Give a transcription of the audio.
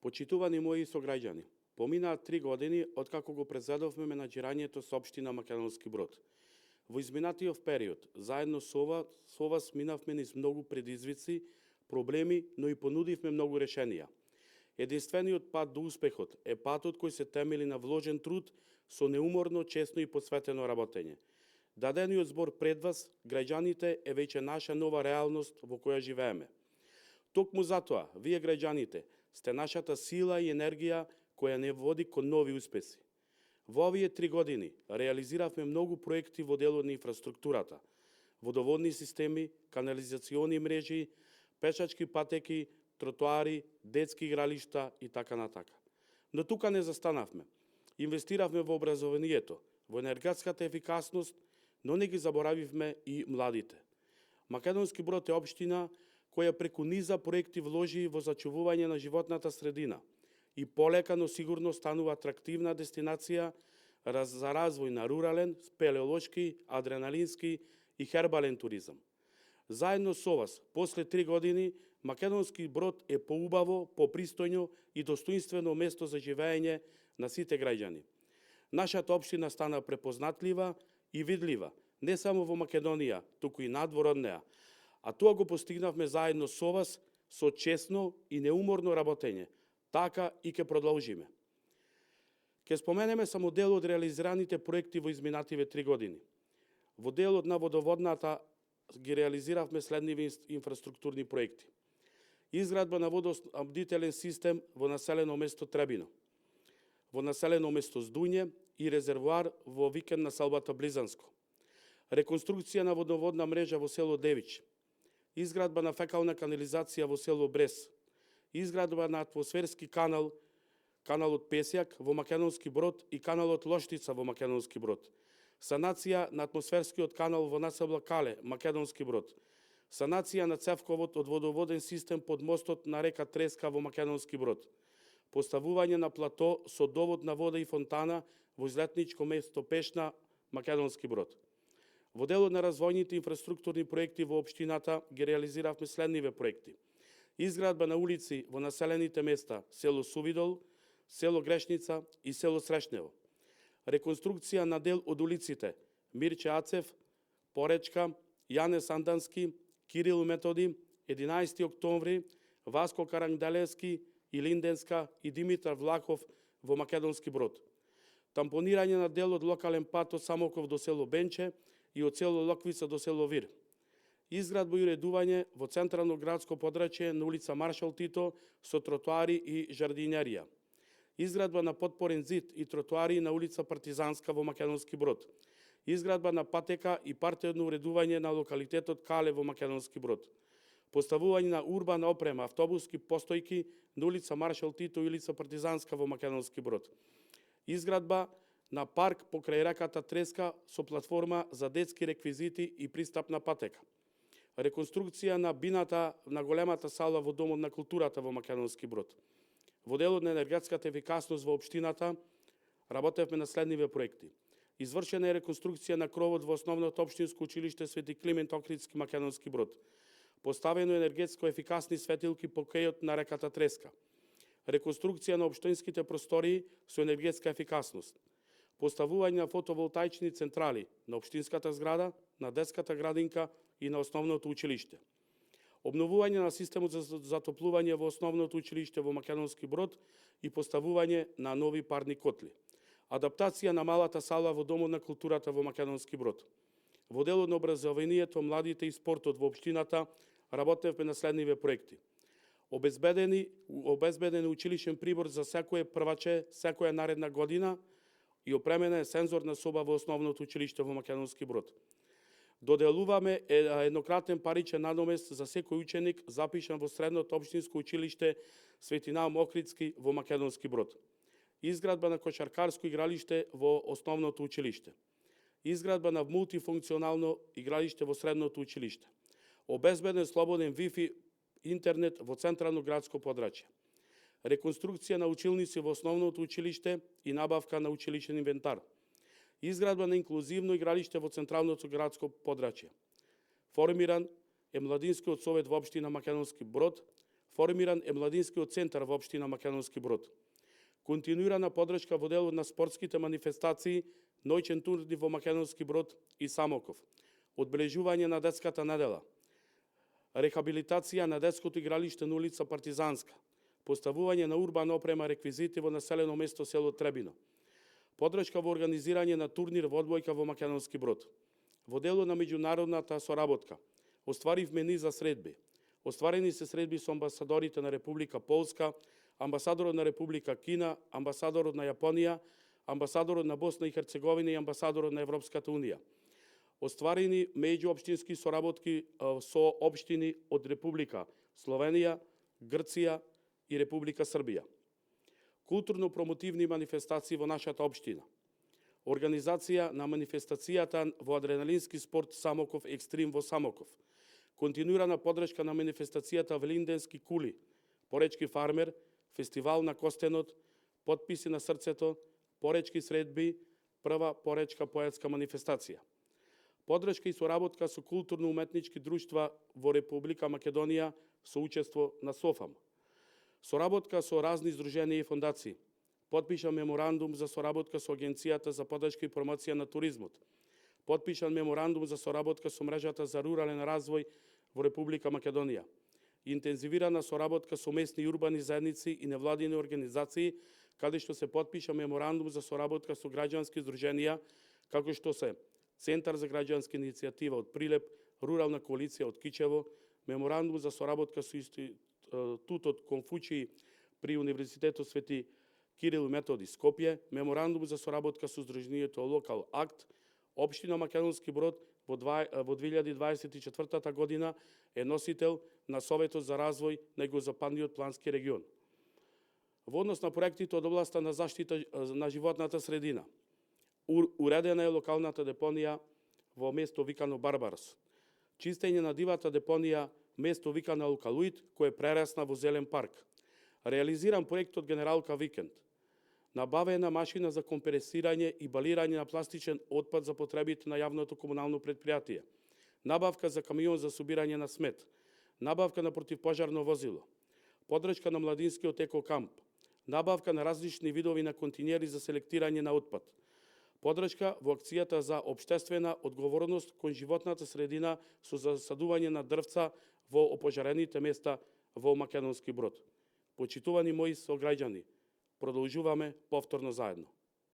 Почитувани мои сограѓани, поминаат 3 години откако го презедовме менаџирањето со општина Македонски Брод. Во изминатиот период, заедно со вас минавме низ многу предизвици, проблеми, но и понудивме многу решенија. Единствениот пат до успехот е патот кој се темели на вложен труд со неуморно, честно и посветено работење. Дадениот збор пред вас, граѓаните, е веќе наша нова реалност во која живееме. Токму затоа, вие граѓаните, сте нашата сила и енергија која не води кон нови успеси. Во овие 3 години реализиравме многу проекти во делот на инфраструктурата, водоводни системи, канализациони мрежи, пешачки патеки, тротоари, детски игралишта и така натака. Но тука не застанавме. Инвестиравме во образованието, во енергетската ефикасност, но не ги заборавивме и младите. Македонски Брод е општина која преку низа проекти вложи во зачувување на животната средина и полека, но сигурно станува атрактивна дестинација за развој на рурален, спелеолошки, адреналински и хербален туризам. Заедно со вас, после 3 години, Македонски Брод е поубаво, попристојно и достоинствено место за живење на сите граѓани. Нашата општина стана препознатлива и видлива, не само во Македонија, туку и надвор од неа, а тоа го постигнавме заедно со вас, со честно и неуморно работење. Така и ќе продолжиме. Ке споменеме само дел од реализираните проекти во изминативе 3 години. Во делот на водоводната ги реализиравме следниви инфраструктурни проекти. Изградба на водоснабдителен систем во населено место Требино, во населено место Здуње и резервоар во викенд населбата Близанско. Реконструкција на водоводна мрежа во село Девич. Изградба на фекална канализација во село Брес. Изградба на атмосферски канал, каналот Песјак во Македонски Брод и каналот Лоштица во Македонски Брод. Санација на атмосферскиот канал во населба Кале, Македонски Брод. Санација на цевковот од водоводен систем под мостот на река Треска во Македонски Брод. Поставување на плато со довод на вода и фонтана во излетничко место Пешна, Македонски Брод. Во делот на развојните инфраструктурни проекти во општината ги реализиравме следниве проекти. Изградба на улици во населените места село Сувидол, село Грешница и село Срешнево. Реконструкција на дел од улиците Мирче Ацев, Поречка, Јане Сандански, Кирил Методи, 11 октомври, Васко Каранделевски, Илинденска и Димитар Влахов во Македонски Брод. Тампонирање на дел од локален пат од Самоков до село Бенче и од село Локвица до село Вир. Изградба и уредување во централно градско подрачје на улица Маршал Тито со тротоари и жардинерија. Изградба на подпорен зид и тротоари на улица Партизанска во Македонски Брод. Изградба на патека и партиодно уредување на локалитетот Кале во Македонски Брод. Поставување на урбана опрема, автобуски постојки на улица Маршал Тито и улица Партизанска во Македонски Брод. Изградба на парк покрај реката Треска со платформа за детски реквизити и пристапна патека. Реконструкција на бината на големата сала во Домот на културата во Македонски Брод. Во делот на енергетската ефикасност во општината работевме на следниве проекти. Извршена е реконструкција на кровот во основното општинско училиште Свети Климент Охридски Македонски Брод. Поставено енергетско ефикасни светилки по кејот на реката Треска. Реконструкција на општинските простории со енергетска ефикасност. Поставување на фотоволтаични централи на општинската зграда, на детската градинка и на основното училиште. Обновување на системот за затоплување во основното училиште во Македонски Брод и поставување на нови парни котли. Адаптација на малата сала во Домот на културата во Македонски Брод. Во делот на образованието, младите и спортот во општината работевме на следниве проекти. Обезбеден училишен прибор за секое прваче, секоја наредна година и опремена е сензорна соба во основното училиште во Македонски Брод. Доделуваме еднократен паричен надомест за секој ученик запишан во средното општинско училиште Свети Наум Охридски во Македонски Брод. Изградба на кошаркарско игралиште во основното училиште. Изградба на мултифункционално игралиште во средното училиште. Обезбеден слободен Wi-Fi интернет во централно градско подрачје. Реконструкција на училници во основното училиште и набавка на училишен инвентар. Изградба на инклузивно игралиште во централното градско подрачје. Формиран е Младинскиот совет во општина Македонски Брод. формиран е младинскиот центар во општина Македонски Брод. Континуирана подршка во делот на спортските манифестации, ноќен турни во Македонски Брод и Самоков, одбележување на детската недела, рехабилитација на детското игралиште на улица Партизанска, поставување на урбана опрема реквизити во населено место село Требино, подршка во организирање на турнир во одбојка во Македонски Брод. Во дело на меѓународната соработка, остваривме низ за средби. Остварени се средби со амбасадорите на Република Полска, амбасадорот на Република Кина, амбасадорот на Јапонија, амбасадорот на Босна и Херцеговина и амбасадорот на Европската Унија. Остварени меѓуопштински соработки со општини од Република Словенија, Грција и Република Србија. Културно-промотивни манифестации во нашата општина. Организација на манифестацијата во адреналински спорт Самоков Екстрим во Самоков. Континуирана подршка на манифестацијата Велинденски кули, поречки фармер, фестивал на Костенот, потписи на срцето, поречки средби, прва поречка поетска манифестација. Подршка и соработка со културно-уметнички друштва во Република Македонија со учество на СОФАМ. Соработка со разни здруженија и фондации. Потпишан меморандум за соработка со Агенцијата за подршка и промоција на туризмот. Потпишан меморандум за соработка со мрежата за рурален развој во Република Македонија. Интензивирана соработка со местни и урбани заедници и невладини организации, каде што се потпиша меморандум за соработка со граѓански здруженија, како што се Центар за граѓанска иницијатива од Прилеп, Рурална коалиција од Кичево, меморандум за соработка со Институтот Конфуција при Универзитетот Свети Кирил и Методи Скопје, меморандум за соработка со Сдруженијето Локал Акт, општина Македонски Брод во 2024 година е носител на Советот за развој на Југозападниот плански регион. Во однос на проектите од областа на заштита на животната средина, уредена е локалната депонија во место викано Барбарос. Чистење на дивата депонија место викано Алкалуид, кој е прерасна во зелен парк. Реализиран проектот Генералка Викенд. Набавена машина за компресирање и балирање на пластичен отпад за потребите на јавното комунално предпријатие. Набавка за камион за собирање на смет. Набавка на противпожарно возило. Подршка на младинскиот екокамп. Набавка на различни видови на континери за селектирање на отпад. Подршка во акцијата за општествена одговорност кон животната средина со засадување на дрвца во опожарените места во Македонски Брод. Почитувани мои сограѓани, продолжуваме повторно заедно.